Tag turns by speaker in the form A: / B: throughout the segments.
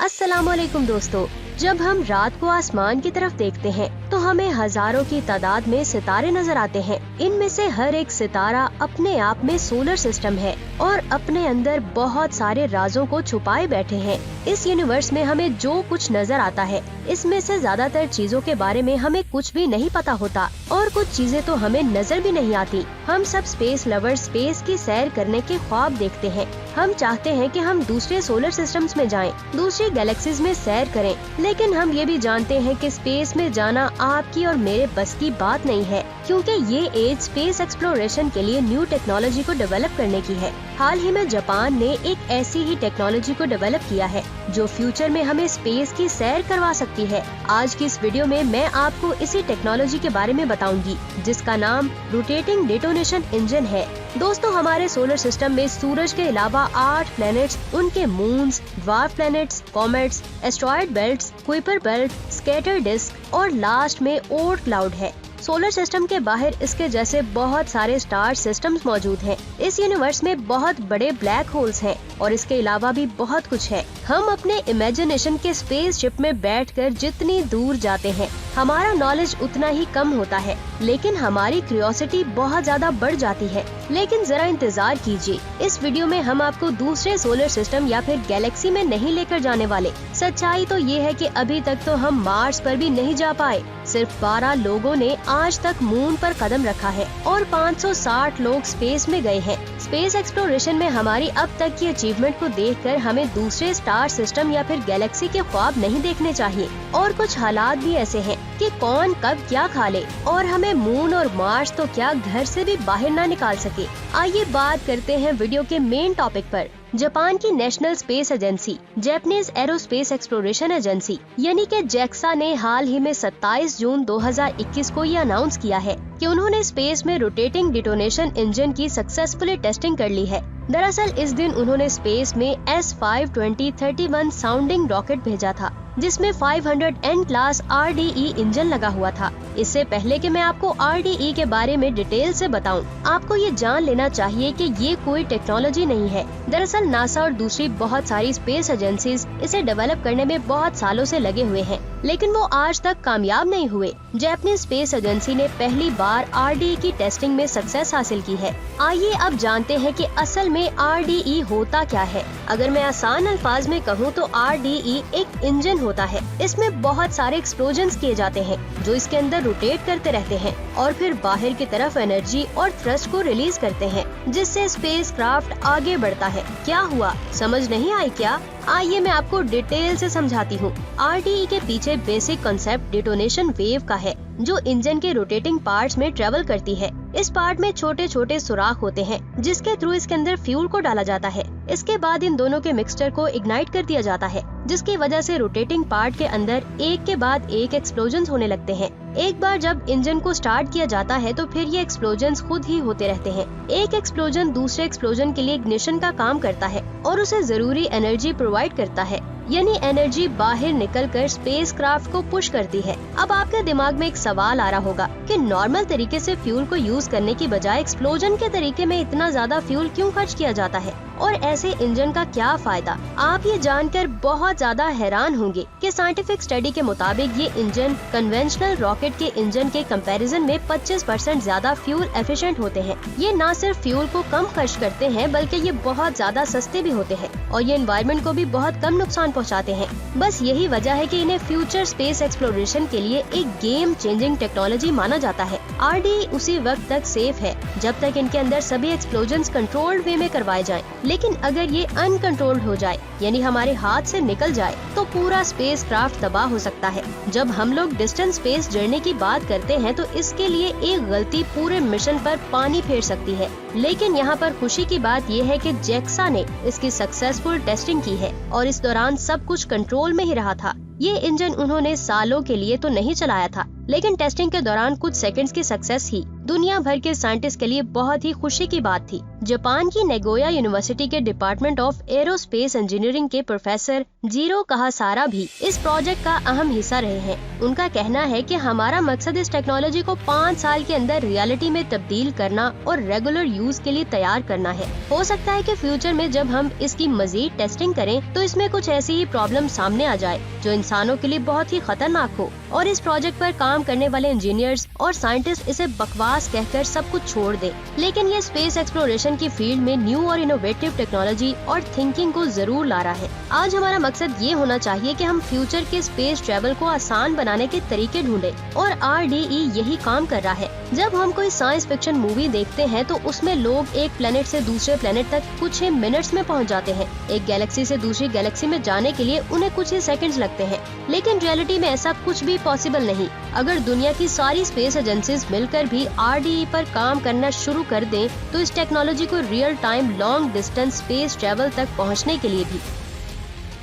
A: अस्सलामुअलैकुम दोस्तों, जब हम रात को आसमान की तरफ देखते हैं तो हमें हजारों की तादाद में सितारे नजर आते हैं। इनमें से हर एक सितारा अपने आप में सोलर सिस्टम है और अपने अंदर बहुत सारे राजों को छुपाए बैठे हैं। इस यूनिवर्स में हमें जो कुछ नजर आता है, इसमें से ज्यादातर चीजों के बारे में हमें कुछ भी नहीं पता होता और कुछ चीजें तो हमें नजर भी नहीं आती। हम सब स्पेस लवर स्पेस की सैर करने के ख्वाब देखते हैं। हम चाहते हैं कि हम दूसरे सोलर सिस्टम्स में जाएं, दूसरी गैलेक्सीज में सैर करें, लेकिन हम ये भी जानते हैं कि स्पेस में जाना आपकी और मेरे बस की बात नहीं है, क्योंकि ये एज स्पेस एक्सप्लोरेशन के लिए न्यू टेक्नोलॉजी को डेवलप करने की है। हाल ही में जापान ने एक ऐसी ही टेक्नोलॉजी को डेवलप किया है जो फ्यूचर में हमें स्पेस की सैर करवा सकती है। आज की इस वीडियो में मैं आपको इसी टेक्नोलॉजी के बारे में बताऊंगी, जिसका नाम रोटेटिंग डेटोनेशन इंजन है। दोस्तों, हमारे सोलर सिस्टम में सूरज के अलावा 8 प्लैनेट्स, उनके moons, dwarf planets, comets, asteroid belts, Kuiper belt, scatter disk और लास्ट में ओर्ट क्लाउड है। सोलर सिस्टम के बाहर इसके जैसे बहुत सारे स्टार सिस्टम्स मौजूद हैं। इस यूनिवर्स में बहुत बड़े ब्लैक होल्स हैं और इसके अलावा भी बहुत कुछ है। हम अपने इमेजिनेशन के स्पेसशिप में बैठकर जितनी दूर जाते हैं, हमारा नॉलेज उतना ही कम होता है, लेकिन हमारी क्यूरियोसिटी बहुत ज्यादा बढ़ जाती है। लेकिन जरा इंतजार कीजिए, इस वीडियो में हम आपको दूसरे सोलर सिस्टम या फिर गैलेक्सी में नहीं लेकर जाने वाले। सच्चाई तो ये है कि अभी तक तो हम मार्स पर भी नहीं जा पाए। सिर्फ 12 लोगों ने आज तक मून पर कदम रखा है और 560 लोग स्पेस में गए हैं। स्पेस एक्सप्लोरेशन में हमारी अब तक की अचीवमेंट को देखकर हमें दूसरे स्टार सिस्टम या फिर गैलेक्सी के ख्वाब नहीं देखने चाहिए। और कुछ हालात भी ऐसे हैं कि कौन कब क्या खा ले और हमें मून और मार्स तो क्या घर से भी बाहर ना निकाल सके। आइए बात करते हैं वीडियो के मेन टॉपिक पर। जापान की national space agency, Japanese aerospace exploration agency यानी कि JAXA ने हाल ही में 27 जून 2021 को ये अनाउंस किया है कि उन्होंने स्पेस में रोटेटिंग डिटोनेशन इंजन की सक्सेसफुली टेस्टिंग कर ली है। दरअसल इस दिन उन्होंने स्पेस में S520-31 साउंडिंग रॉकेट भेजा था, जिसमें 500 N क्लास RDE इंजन लगा हुआ था। इससे पहले कि मैं आपको RDE के बारे में डिटेल से बताऊं, आपको ये जान लेना चाहिए कि ये कोई टेक्नोलॉजी नहीं है। दरअसल नासा और दूसरी बहुत सारी स्पेस एजेंसीज इसे डेवलप करने में बहुत सालों से लगे हुए हैं, लेकिन वो आज तक कामयाब नहीं हुए। जापानीज स्पेस एजेंसी ने पहली बार RDE की टेस्टिंग में सक्सेस हासिल की है। आइए अब जानते हैं कि असल में RDE होता क्या है। अगर मैं आसान अल्फाज में कहूँ तो RDE एक इंजन होता है। इसमें बहुत सारे एक्सप्लोजन्स किए जाते हैं जो इसके अंदर रोटेट करते रहते हैं और फिर बाहर की तरफ एनर्जी और थ्रस्ट को रिलीज करते हैं, जिससे स्पेसक्राफ्ट आगे बढ़ता है। क्या हुआ, समझ नहीं आई क्या? आइए मैं आपको डिटेल से समझाती हूँ। RDE के पीछे बेसिक कॉन्सेप्ट डिटोनेशन वेव का है, जो इंजन के रोटेटिंग पार्ट्स में ट्रेवल करती है। इस पार्ट में छोटे छोटे सुराख होते हैं, जिसके थ्रू इसके अंदर फ्यूल को डाला जाता है। इसके बाद इन दोनों के मिक्सचर को इग्नाइट कर दिया जाता है, जिसकी वजह से रोटेटिंग पार्ट के अंदर एक के बाद एक एक्सप्लोजन्स होने लगते हैं। एक बार जब इंजन को स्टार्ट किया जाता है तो फिर ये एक्सप्लोजन्स खुद ही होते रहते हैं। एक एक्सप्लोजन दूसरे एक्सप्लोजन के लिए इग्निशन का काम करता है और उसे जरूरी एनर्जी प्रोवाइड करता है, यानी एनर्जी बाहर निकलकर स्पेसक्राफ्ट को पुश करती है। अब आपके दिमाग में एक सवाल आ रहा होगा कि नॉर्मल तरीके से फ्यूल को यूज करने की बजाय एक्सप्लोजन के तरीके में इतना ज्यादा फ्यूल क्यों खर्च किया जाता है और ऐसे इंजन का क्या फायदा? आप ये जानकर बहुत ज्यादा हैरान होंगे कि साइंटिफिक स्टडी के मुताबिक ये इंजन कन्वेंशनल रॉकेट के इंजन के कंपैरिजन में 25% ज्यादा फ्यूल एफिशिएंट होते हैं। ये न सिर्फ फ्यूल को कम खर्च करते हैं, बल्कि ये बहुत ज्यादा सस्ते भी होते हैं और ये एनवायरनमेंट को भी बहुत कम नुकसान पहुंचाते हैं। बस यही वजह है कि इन्हें फ्यूचर स्पेस एक्सप्लोरेशन के लिए एक गेम चेंजिंग टेक्नोलॉजी माना जाता है। RDE उसी वक्त तक सेफ है जब तक इनके अंदर सभी एक्सप्लोजन्स कंट्रोल्ड वे में करवाए जाएं। लेकिन अगर ये अनकंट्रोल्ड हो जाए, यानी हमारे हाथ से निकल जाए, तो पूरा स्पेसक्राफ्ट तबाह हो सकता है। जब हम लोग डिस्टेंस स्पेस जर्नी की बात करते हैं तो इसके लिए एक गलती पूरे मिशन पर पानी फेर सकती है। लेकिन यहाँ पर खुशी की बात ये है कि JAXA ने इसकी सक्सेसफुल टेस्टिंग की है और इस दौरान सब कुछ कंट्रोल में ही रहा था। ये इंजन उन्होंने सालों के लिए तो नहीं चलाया था, लेकिन टेस्टिंग के दौरान कुछ सेकंड्स की सक्सेस ही दुनिया भर के साइंटिस्ट के लिए बहुत ही खुशी की बात थी। जापान की नेगोया यूनिवर्सिटी के डिपार्टमेंट ऑफ एरोस्पेस इंजीनियरिंग के प्रोफेसर जीरो काहासारा भी इस प्रोजेक्ट का अहम हिस्सा रहे हैं। उनका कहना है कि हमारा मकसद इस टेक्नोलॉजी को 5 साल के अंदर रियलिटी में तब्दील करना और रेगुलर यूज के लिए तैयार करना है। हो सकता है कि फ्यूचर में जब हम इसकी मजीद टेस्टिंग करें तो इसमें कुछ ऐसी ही प्रॉब्लम सामने आ जाए जो इंसानों के लिए बहुत ही खतरनाक हो और इस प्रोजेक्ट पर काम करने वाले इंजीनियर्स और साइंटिस्ट इसे बकवास कहकर सब कुछ छोड़ दें। लेकिन ये स्पेस एक्सप्लोरेशन की फील्ड में न्यू और इनोवेटिव टेक्नोलॉजी और थिंकिंग को जरूर ला रहा है। आज हमारा मकसद ये होना चाहिए कि हम फ्यूचर के स्पेस ट्रैवल को आसान बनाने के तरीके ढूंढें और RDE यही काम कर रहा है। जब हम कोई साइंस फिक्शन मूवी देखते हैं तो उसमें लोग एक प्लेनेट से दूसरे प्लेनेट तक कुछ ही मिनट्स में पहुंच जाते हैं। एक गैलेक्सी से दूसरी गैलेक्सी में जाने के लिए उन्हें कुछ ही सेकंड्स लगते हैं, लेकिन रियलिटी में ऐसा कुछ भी पॉसिबल नहीं। अगर दुनिया की सारी स्पेस एजेंसीज मिलकर भी RDE पर काम करना शुरू कर दें तो इस टेक्नोलॉजी को real time long distance space travel तक पहुंचने के लिए भी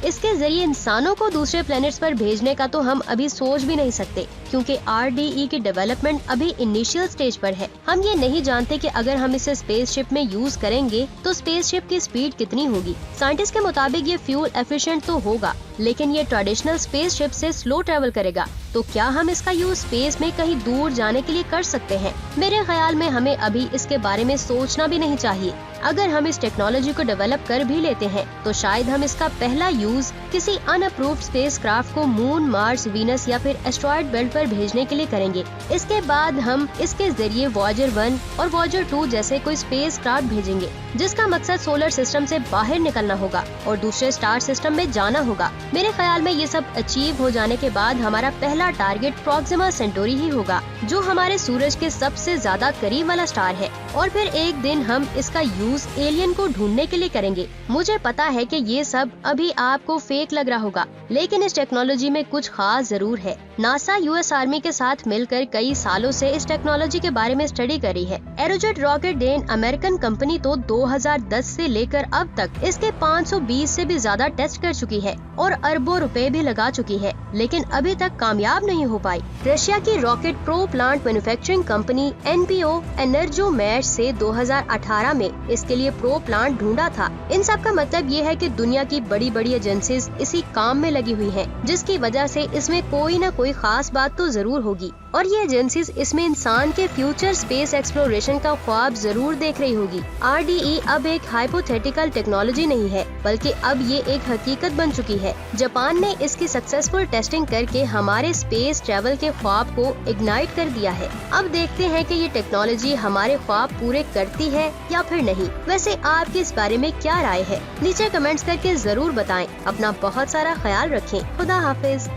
A: इसके जरिए इंसानों को दूसरे प्लैनेट्स पर भेजने का तो हम अभी सोच भी नहीं सकते, क्योंकि RDE की डेवलपमेंट अभी इनिशियल स्टेज पर है। हम ये नहीं जानते कि अगर हम इसे स्पेसशिप में यूज करेंगे तो स्पेसशिप की स्पीड कितनी होगी। साइंटिस्ट के मुताबिक ये फ्यूल एफिशिएंट तो होगा, लेकिन ये ट्रेडिशनल स्पेसशिप से स्लो ट्रेवल करेगा। तो क्या हम इसका यूज स्पेस में कहीं दूर जाने के लिए कर सकते हैं? मेरे ख्याल में हमें अभी इसके बारे में सोचना भी नहीं चाहिए। अगर हम इस टेक्नोलॉजी को डेवलप कर भी लेते हैं तो शायद हम इसका पहला यूज किसी अनअप्रूव्ड स्पेसक्राफ्ट को मून, मार्स, वीनस या फिर एस्ट्रॉयड बेल्ट पर भेजने के लिए करेंगे। इसके बाद हम इसके जरिए वॉयेजर 1 और वॉयेजर 2 जैसे कोई स्पेसक्राफ्ट भेजेंगे, जिसका मकसद सोलर सिस्टम से बाहर निकलना होगा और दूसरे स्टार सिस्टम में जाना होगा। मेरे ख्याल में ये सब अचीव हो जाने के बाद हमारा पहला टारगेट प्रोक्सिमा सेंटोरी ही होगा, जो हमारे सूरज के सबसे ज्यादा करीब वाला स्टार है। और फिर एक दिन हम इसका यूज एलियन को ढूंढने के लिए करेंगे। मुझे पता है कि ये सब अभी आपको फेक लग रहा होगा, लेकिन इस टेक्नोलॉजी में कुछ खास जरूर है। नासा US आर्मी के साथ मिलकर कई सालों से इस टेक्नोलॉजी के बारे में स्टडी करी है। एरोजेट रॉकेट डेन अमेरिकन कंपनी तो 2010 से लेकर अब तक इसके 520 से भी ज्यादा टेस्ट कर चुकी है और अरबों रुपए भी लगा चुकी है, लेकिन अभी तक कामयाब नहीं हो पाई। रशिया की rocket pro plant manufacturing company NPO एनर्जोमैश से 2018 में इसके लिए प्रो प्लांट ढूंढा था। इन सब का मतलब ये है कि दुनिया की बड़ी बड़ी एजेंसीज इसी काम में लगी हुई हैं, जिसकी वजह से इसमें कोई न कोई खास बात तो जरूर होगी और ये एजेंसीज इसमें इंसान के फ्यूचर स्पेस एक्सप्लोरेशन का ख्वाब जरूर देख रही होगी। RDE अब एक हाइपोथेटिकल टेक्नोलॉजी नहीं है, बल्कि अब ये एक हकीकत बन चुकी है। जापान ने इसकी सक्सेसफुल टेस्टिंग करके हमारे स्पेस ट्रैवल के ख्वाब को इग्नाइट कर दिया है। अब देखते हैं कि ये टेक्नोलॉजी हमारे ख्वाब पूरे करती है या फिर नहीं। वैसे आपकी इस बारे में क्या राय है? नीचे कमेंट्स करके जरूर बताएं। अपना बहुत सारा ख्याल रखें। खुदा हाफिज।